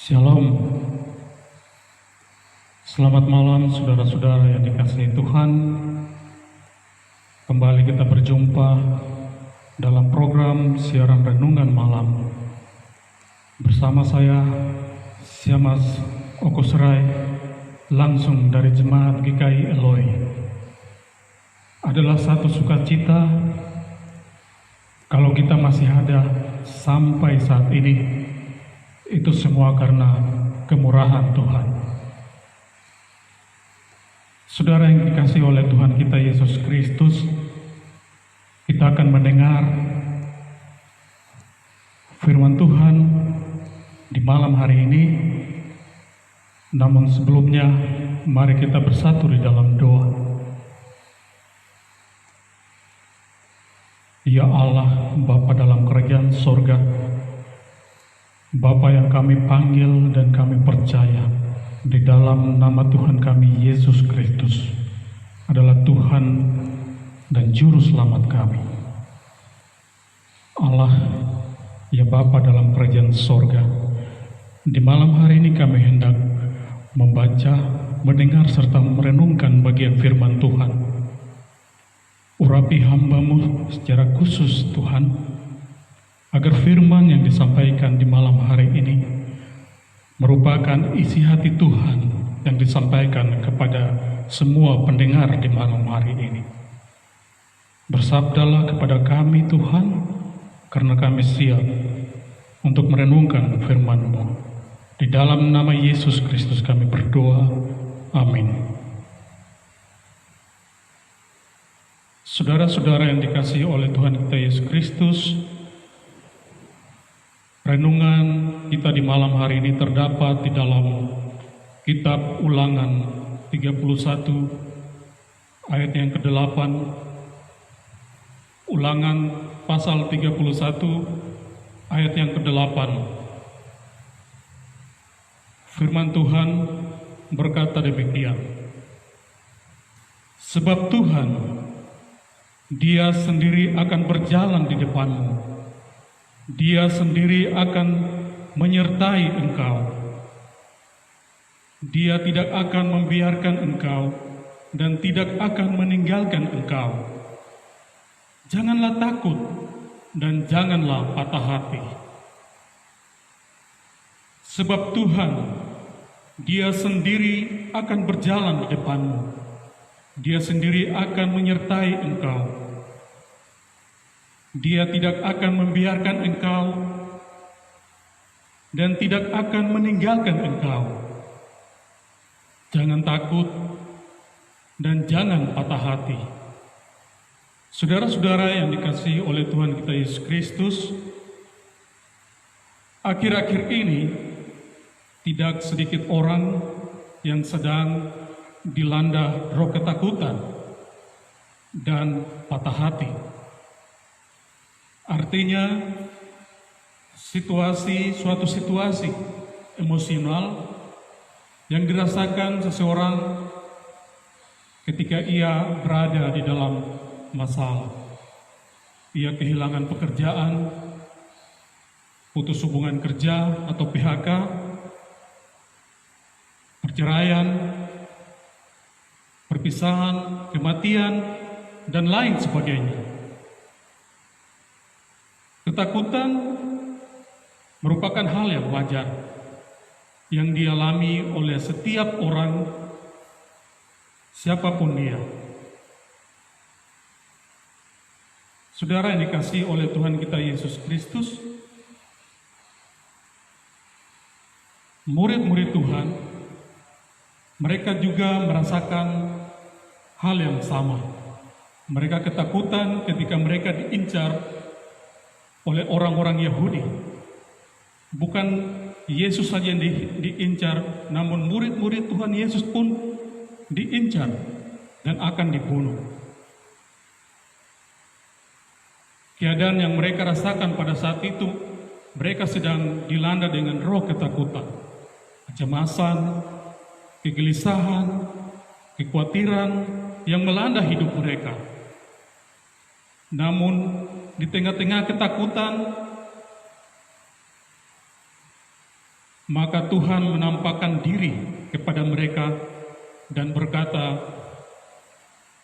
Shalom. Selamat malam saudara-saudara yang dikasihi Tuhan. Kembali kita berjumpa dalam program siaran renungan malam bersama saya Siamas Okosrai, langsung dari Jemaat GKI Eloi. Adalah satu sukacita kalau kita masih ada sampai saat ini. Itu semua karena kemurahan Tuhan. Saudara yang dikasihi oleh Tuhan kita Yesus Kristus, kita akan mendengar firman Tuhan di malam hari ini. Namun sebelumnya, mari kita bersatu di dalam doa. Ya Allah, Bapa dalam kerajaan sorga, Bapa yang kami panggil dan kami percaya di dalam nama Tuhan kami Yesus Kristus adalah Tuhan dan Juru Selamat kami. Allah, ya Bapa dalam kerajaan sorga, di malam hari ini kami hendak membaca, mendengar serta merenungkan bagian firman Tuhan. Urapi hamba-Mu secara khusus Tuhan, agar firman yang disampaikan di malam hari ini merupakan isi hati Tuhan yang disampaikan kepada semua pendengar di malam hari ini. Bersabdalah kepada kami Tuhan, karena kami siap untuk merenungkan firman-Mu. Di dalam nama Yesus Kristus kami berdoa, amin. Saudara-saudara yang dikasihi oleh Tuhan kita Yesus Kristus, renungan kita di malam hari ini terdapat di dalam kitab Ulangan 31 ayat yang ke-8. Ulangan pasal 31 ayat yang ke-8. Firman Tuhan berkata demikian. Sebab Tuhan, Dia sendiri akan berjalan di depanmu. Dia sendiri akan menyertai engkau. Dia tidak akan membiarkan engkau dan tidak akan meninggalkan engkau. Janganlah takut dan janganlah patah hati. Sebab Tuhan, Dia sendiri akan berjalan di depanmu. Dia sendiri akan menyertai engkau. Dia tidak akan membiarkan engkau dan tidak akan meninggalkan engkau. Jangan takut dan jangan patah hati. Saudara-saudara yang dikasihi oleh Tuhan kita Yesus Kristus, akhir-akhir ini tidak sedikit orang yang sedang dilanda roh ketakutan dan patah hati. Artinya suatu situasi emosional yang dirasakan seseorang ketika ia berada di dalam masalah. Ia kehilangan pekerjaan, putus hubungan kerja atau PHK, perceraian, perpisahan, kematian, dan lain sebagainya. Ketakutan merupakan hal yang wajar yang dialami oleh setiap orang, siapapun dia. Saudara yang dikasihi oleh Tuhan kita Yesus Kristus, murid-murid Tuhan, mereka juga merasakan hal yang sama. Mereka ketakutan ketika mereka diincar oleh orang-orang Yahudi. Bukan Yesus saja yang diincar, namun murid-murid Tuhan Yesus pun diincar dan akan dibunuh. Keadaan yang mereka rasakan pada saat itu, mereka sedang dilanda dengan roh ketakutan, kecemasan, kegelisahan, kekhawatiran yang melanda hidup mereka. Namun di tengah-tengah ketakutan, Maka Tuhan menampakkan diri kepada mereka dan berkata,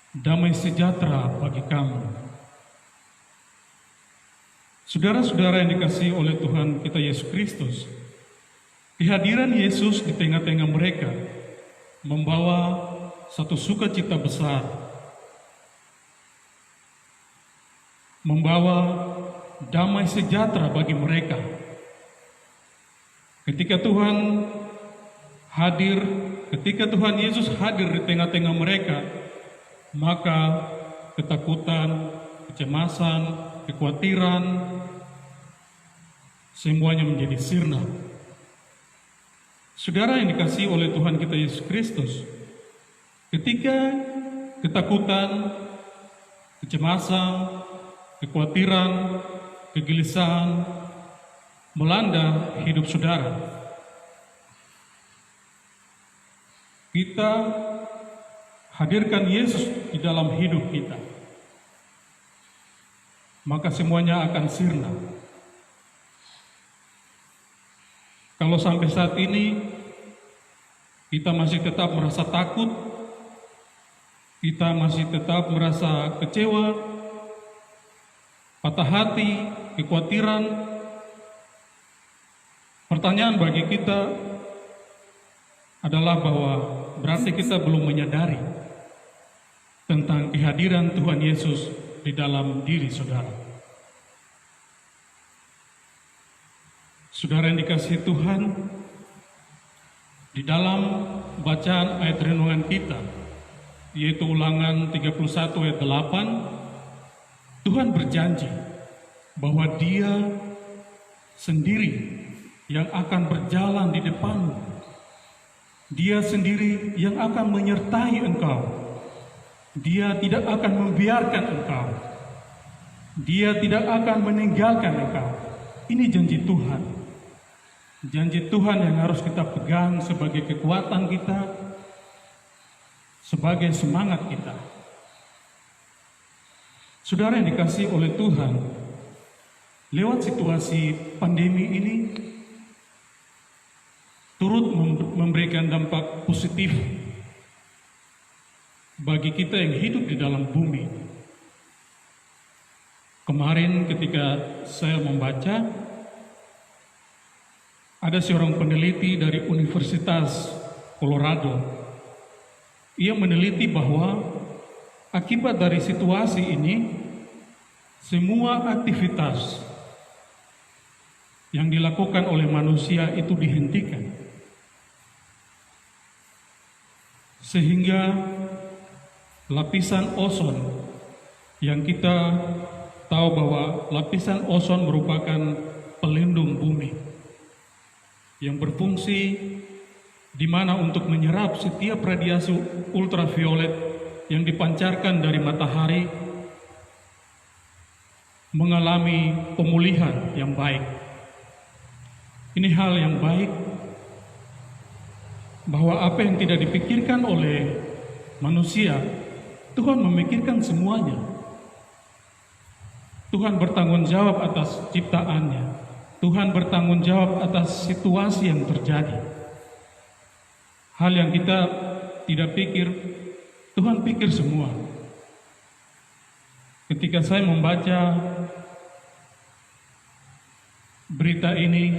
"Damai sejahtera bagi kamu." Saudara-saudara yang dikasihi oleh Tuhan kita Yesus Kristus, kehadiran Yesus di tengah-tengah mereka membawa satu sukacita besar, membawa damai sejahtera bagi mereka. Ketika Tuhan Yesus hadir di tengah-tengah mereka, maka ketakutan, kecemasan, kekhawatiran, semuanya menjadi sirna. Saudara yang dikasihi oleh Tuhan kita Yesus Kristus, ketika ketakutan, kecemasan, kekhawatiran, kegelisahan melanda hidup saudara, kita hadirkan Yesus di dalam hidup kita, maka semuanya akan sirna. Kalau sampai saat ini kita masih tetap merasa takut, kita masih tetap merasa kecewa, patah hati, kekhawatiran, pertanyaan bagi kita adalah bahwa berarti kita belum menyadari tentang kehadiran Tuhan Yesus di dalam diri saudara. Saudara yang dikasihi Tuhan, di dalam bacaan ayat renungan kita, yaitu Ulangan 31 ayat 8, Tuhan berjanji bahwa Dia sendiri yang akan berjalan di depanmu. Dia sendiri yang akan menyertai engkau. Dia tidak akan membiarkan engkau. Dia tidak akan meninggalkan engkau. Ini janji Tuhan. Janji Tuhan yang harus kita pegang sebagai kekuatan kita, sebagai semangat kita. Saudara yang dikasihi oleh Tuhan, lewat situasi pandemi ini, turut memberikan dampak positif bagi kita yang hidup di dalam bumi. Kemarin ketika saya membaca, ada seorang peneliti dari Universitas Colorado. Ia meneliti bahwa akibat dari situasi ini, semua aktivitas yang dilakukan oleh manusia itu dihentikan. Sehingga lapisan ozon yang kita tahu bahwa lapisan ozon merupakan pelindung bumi yang berfungsi di mana untuk menyerap setiap radiasi ultraviolet yang dipancarkan dari matahari, mengalami pemulihan yang baik. Ini hal yang baik, bahwa apa yang tidak dipikirkan oleh manusia, Tuhan memikirkan semuanya. Tuhan bertanggung jawab atas ciptaannya. Tuhan bertanggung jawab atas situasi yang terjadi. Hal yang kita tidak pikir, Tuhan pikir semua. Ketika saya membaca berita ini,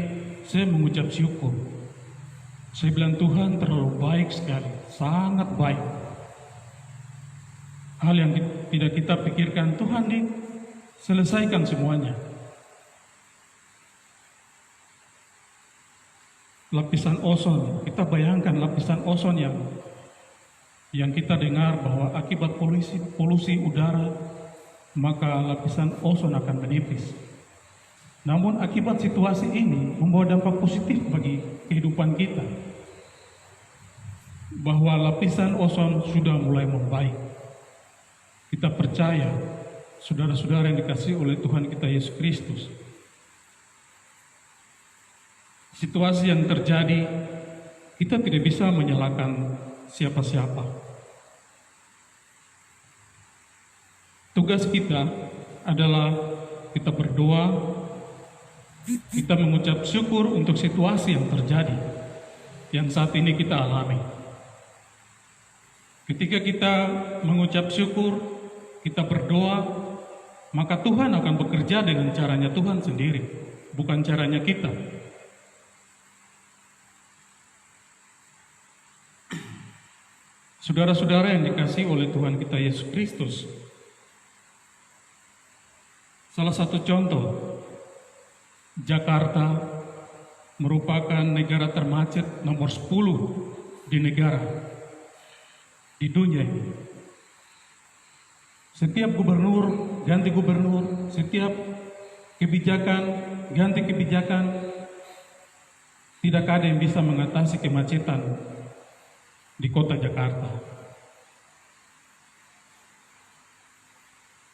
saya mengucap syukur. Saya bilang, Tuhan terlalu baik sekali, sangat baik. Hal yang tidak kita pikirkan, Tuhan selesaikan semuanya. Lapisan ozon, kita bayangkan lapisan ozon yang kita dengar bahwa akibat polusi udara, maka lapisan ozon akan menipis. Namun akibat situasi ini membawa dampak positif bagi kehidupan kita, bahwa lapisan ozon sudah mulai membaik. Kita percaya, saudara-saudara yang dikasihi oleh Tuhan kita Yesus Kristus, situasi yang terjadi, kita tidak bisa menyalahkan siapa-siapa. Tugas kita adalah kita berdoa, kita mengucap syukur untuk situasi yang terjadi, yang saat ini kita alami. Ketika kita mengucap syukur, kita berdoa, maka Tuhan akan bekerja dengan caranya Tuhan sendiri, bukan caranya kita. Saudara-saudara yang dikasihi oleh Tuhan kita Yesus Kristus, salah satu contoh, Jakarta merupakan negara termacet nomor 10 di negara, di dunia ini. Setiap gubernur ganti gubernur, setiap kebijakan ganti kebijakan, tidak ada yang bisa mengatasi kemacetan di kota Jakarta.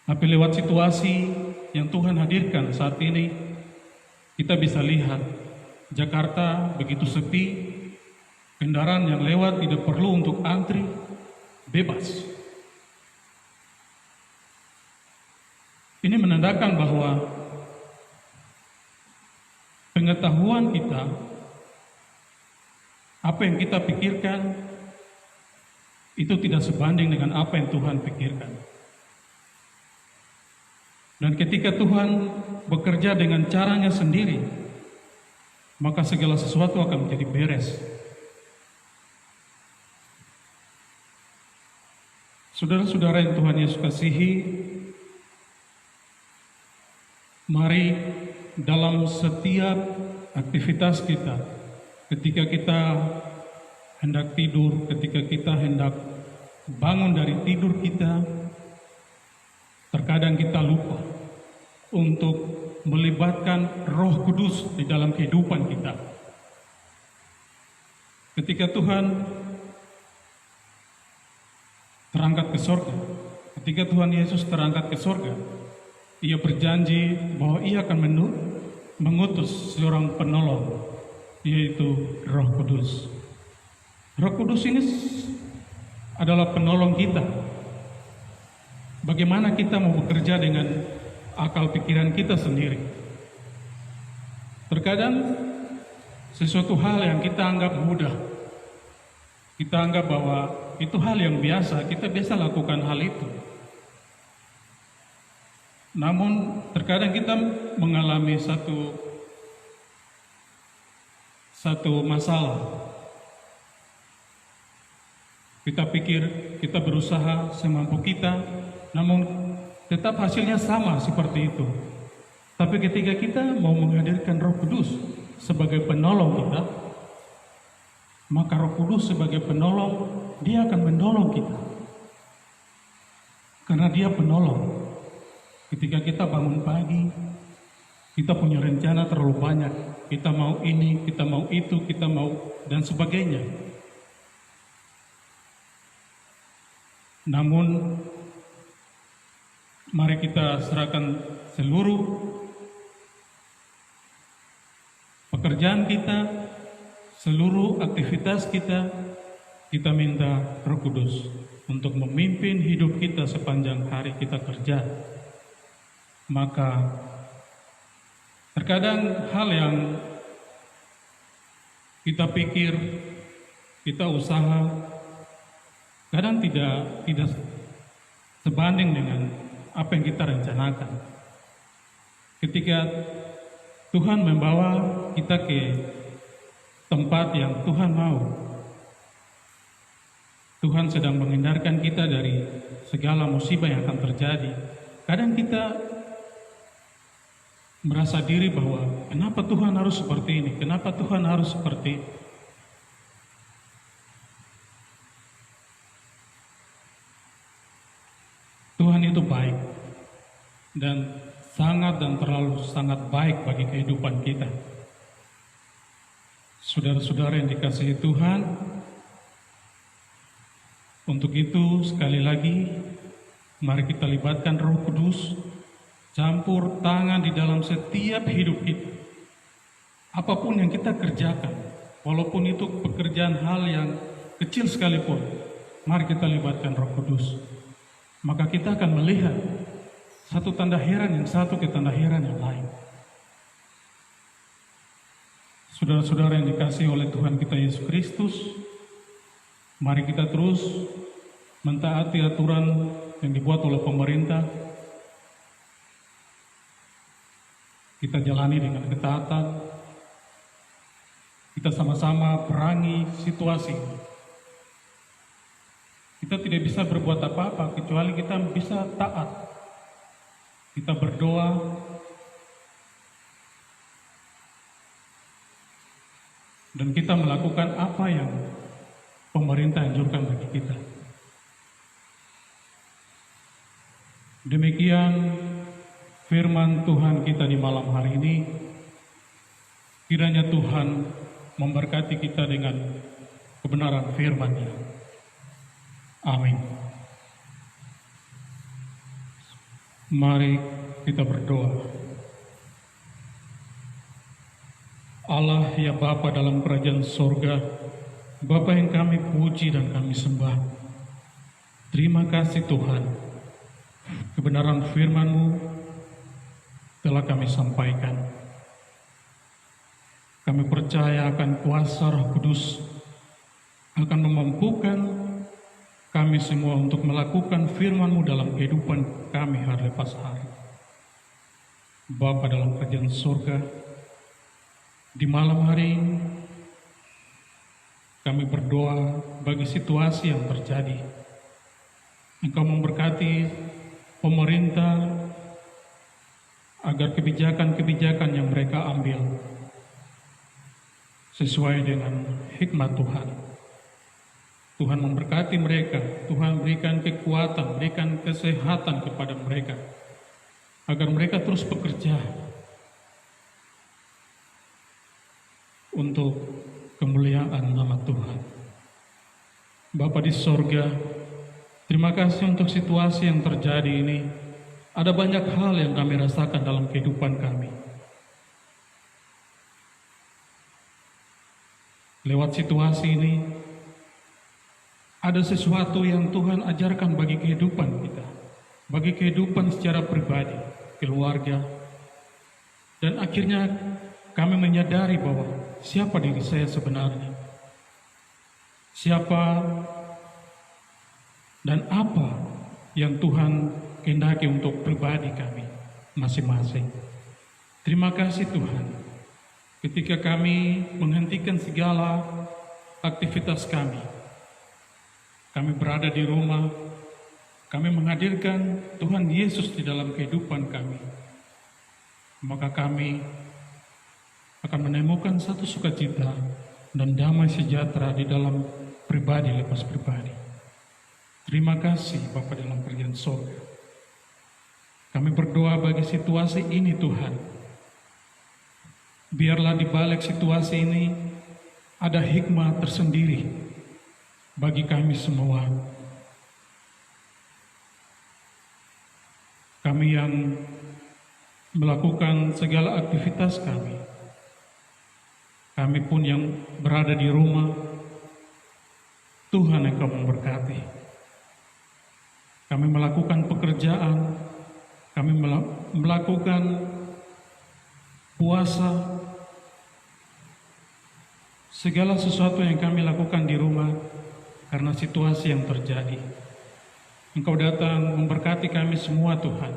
Tapi lewat situasi yang Tuhan hadirkan saat ini, kita bisa lihat Jakarta begitu sepi, kendaraan yang lewat tidak perlu untuk antri, bebas. Ini menandakan bahwa pengetahuan kita, apa yang kita pikirkan, itu tidak sebanding dengan apa yang Tuhan pikirkan. Dan ketika Tuhan bekerja dengan caranya sendiri, maka segala sesuatu akan menjadi beres. Saudara-saudara yang Tuhan Yesus kasihi, mari dalam setiap aktivitas kita, ketika kita hendak tidur, ketika kita hendak bangun dari tidur kita, terkadang kita lupa untuk melibatkan Roh Kudus di dalam kehidupan kita. Ketika Tuhan terangkat ke surga, ketika Tuhan Yesus terangkat ke surga, Ia berjanji bahwa Ia akan mengutus seorang penolong, yaitu Roh Kudus. Roh Kudus ini adalah penolong kita. Bagaimana kita mau bekerja dengan akal pikiran kita sendiri? Terkadang sesuatu hal yang kita anggap mudah, kita anggap bahwa itu hal yang biasa, kita biasa lakukan hal itu. Namun terkadang kita mengalami satu masalah. Kita pikir kita berusaha semampu kita, namun tetap hasilnya sama seperti itu. Tapi ketika kita mau menghadirkan Roh Kudus sebagai penolong kita, maka Roh Kudus sebagai penolong, Dia akan menolong kita. Karena Dia penolong. Ketika kita bangun pagi, kita punya rencana terlalu banyak. Kita mau ini, kita mau itu, kita mau dan sebagainya. Namun, mari kita serahkan seluruh pekerjaan kita, seluruh aktivitas kita, kita minta Roh Kudus untuk memimpin hidup kita sepanjang hari kita kerja. Maka terkadang hal yang kita pikir, kita usaha, kadang tidak sebanding dengan apa yang kita rencanakan. Ketika Tuhan membawa kita ke tempat yang Tuhan mau, Tuhan sedang menghindarkan kita dari segala musibah yang akan terjadi. Kadang kita merasa diri bahwa kenapa Tuhan harus seperti ini, kenapa Tuhan harus seperti itu. Tuhan itu baik dan terlalu sangat baik bagi kehidupan kita. Saudara-saudara yang dikasihi Tuhan, untuk itu sekali lagi mari kita libatkan Roh Kudus, campur tangan di dalam setiap hidup kita. Apapun yang kita kerjakan, walaupun itu pekerjaan hal yang kecil sekalipun, mari kita libatkan Roh Kudus. Maka kita akan melihat satu tanda heran yang satu ke tanda heran yang lain. Saudara-saudara yang dikasihi oleh Tuhan kita Yesus Kristus, mari kita terus mentaati aturan yang dibuat oleh pemerintah. Kita jalani dengan ketaatan. Kita sama-sama perangi situasi. Kita tidak bisa berbuat apa-apa kecuali kita bisa taat. Kita berdoa, dan kita melakukan apa yang pemerintah anjurkan bagi kita. Demikian firman Tuhan kita di malam hari ini. Kiranya Tuhan memberkati kita dengan kebenaran firman-Nya. Amin. Mari kita berdoa. Allah ya Bapa dalam kerajaan sorga, Bapa yang kami puji dan kami sembah. Terima kasih Tuhan, kebenaran firman-Mu telah kami sampaikan. Kami percaya akan kuasa Roh Kudus akan memampukan kami semua untuk melakukan firman-Mu dalam kehidupan kami hari lepas hari. Bapa dalam kerajaan sorga, di malam hari ini kami berdoa bagi situasi yang terjadi. Engkau memberkati pemerintah agar kebijakan-kebijakan yang mereka ambil sesuai dengan hikmat Tuhan. Tuhan memberkati mereka, Tuhan berikan kekuatan, berikan kesehatan kepada mereka, agar mereka terus bekerja untuk kemuliaan nama Tuhan. Bapa di sorga, terima kasih untuk situasi yang terjadi ini. Ada banyak hal yang kami rasakan dalam kehidupan kami. Lewat situasi ini, ada sesuatu yang Tuhan ajarkan bagi kehidupan kita, bagi kehidupan secara pribadi, keluarga, dan akhirnya kami menyadari bahwa siapa diri saya sebenarnya, siapa dan apa yang Tuhan kehendaki untuk pribadi kami masing-masing. Terima kasih Tuhan, ketika kami menghentikan segala aktivitas kami berada di rumah, kami menghadirkan Tuhan Yesus di dalam kehidupan kami, maka kami akan menemukan satu sukacita dan damai sejahtera di dalam pribadi lepas pribadi. Terima kasih Bapa dalam kerajaan sorga. Kami berdoa bagi situasi ini Tuhan. Biarlah di balik situasi ini ada hikmah tersendiri bagi kami semua. Kami yang melakukan segala aktivitas kami pun yang berada di rumah, Tuhan Engkau memberkati. Kami melakukan pekerjaan, kami melakukan puasa, segala sesuatu yang kami lakukan di rumah karena situasi yang terjadi. Engkau datang memberkati kami semua Tuhan.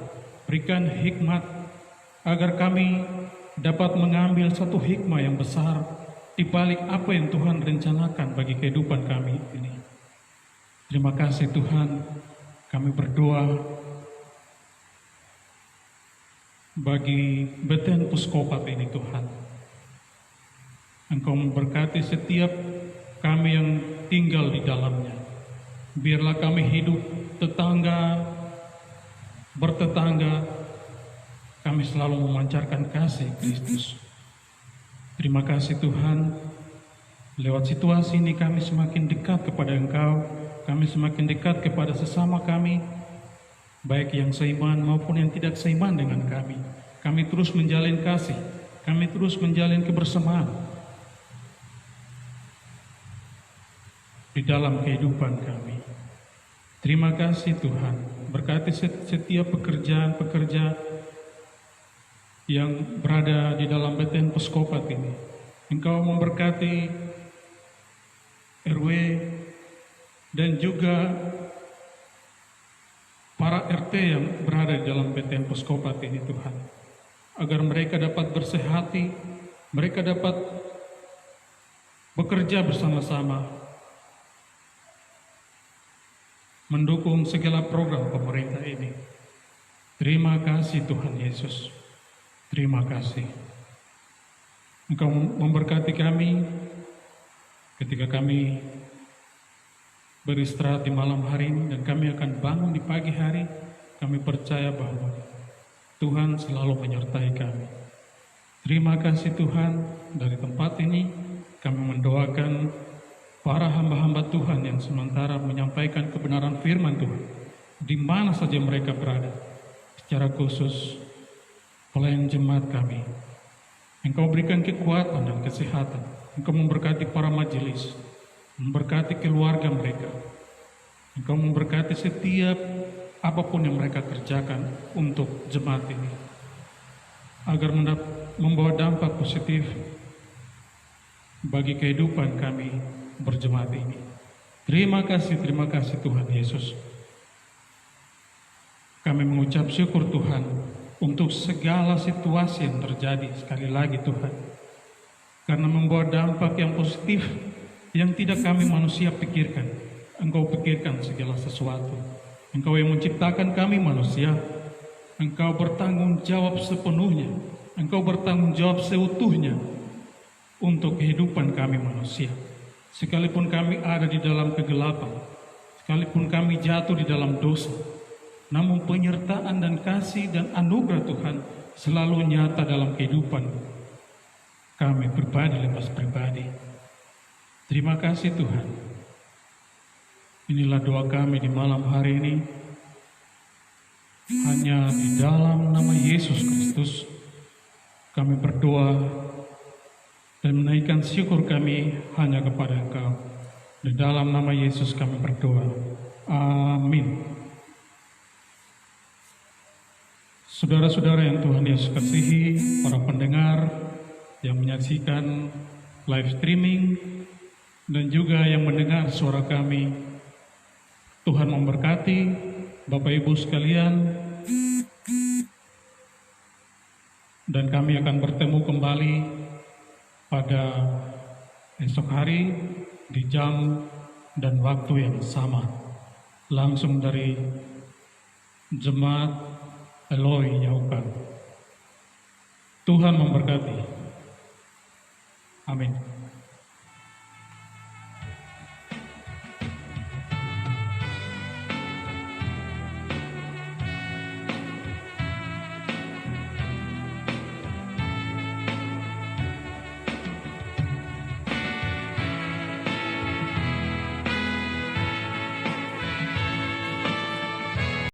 Berikan hikmat agar kami dapat mengambil satu hikmah yang besar di balik apa yang Tuhan rencanakan bagi kehidupan kami ini. Terima kasih Tuhan. Kami berdoa bagi Beten Puskopat ini Tuhan. Engkau memberkati setiap kami yang tinggal di dalamnya. Biarlah kami hidup bertetangga, kami selalu memancarkan kasih Kristus. Terima kasih Tuhan. Lewat situasi ini kami semakin dekat kepada Engkau, kami semakin dekat kepada sesama kami, baik yang seiman maupun yang tidak seiman dengan kami. Kami terus menjalin kasih, kami terus menjalin kebersamaan di dalam kehidupan kami. Terima kasih Tuhan. Berkati setiap pekerja yang berada di dalam Beten Puskopat ini. Engkau memberkati RW dan juga para RT yang berada di dalam PTN Puskopat ini Tuhan, agar mereka dapat bersehati, mereka dapat bekerja bersama-sama, mendukung segala program pemerintah ini. Terima kasih Tuhan Yesus, terima kasih. Engkau memberkati kami ketika kami beristirahat di malam hari ini dan kami akan bangun di pagi hari. Kami percaya bahwa Tuhan selalu menyertai kami. Terima kasih Tuhan, dari tempat ini kami mendoakan para hamba-hamba Tuhan yang sementara menyampaikan kebenaran firman Tuhan di mana saja mereka berada. Secara khusus pelayan jemaat kami, Engkau berikan kekuatan dan kesehatan. Engkau memberkati para majelis, memberkati keluarga mereka. Engkau memberkati setiap apapun yang mereka kerjakan untuk jemaat ini, agar membawa dampak positif bagi kehidupan kami berjemaat ini. Terima kasih Tuhan Yesus. Kami mengucap syukur Tuhan untuk segala situasi yang terjadi sekali lagi Tuhan, karena membawa dampak yang positif yang tidak kami manusia pikirkan. Engkau pikirkan segala sesuatu. Engkau yang menciptakan kami manusia. Engkau bertanggung jawab sepenuhnya. Engkau bertanggung jawab seutuhnya untuk kehidupan kami manusia. Sekalipun kami ada di dalam kegelapan, sekalipun kami jatuh di dalam dosa, namun penyertaan dan kasih dan anugerah Tuhan selalu nyata dalam kehidupan kami pribadi lepas pribadi. Terima kasih Tuhan. Inilah doa kami di malam hari ini. Hanya di dalam nama Yesus Kristus kami berdoa dan menaikkan syukur kami hanya kepada Engkau. Di dalam nama Yesus kami berdoa. Amin. Saudara-saudara yang Tuhan Yesus kasihi, para pendengar yang menyaksikan live streaming dan juga yang mendengar suara kami, Tuhan memberkati Bapak Ibu sekalian, dan kami akan bertemu kembali pada esok hari di jam dan waktu yang sama, langsung dari Jemaat Eloi Yaukan. Tuhan memberkati. Amin.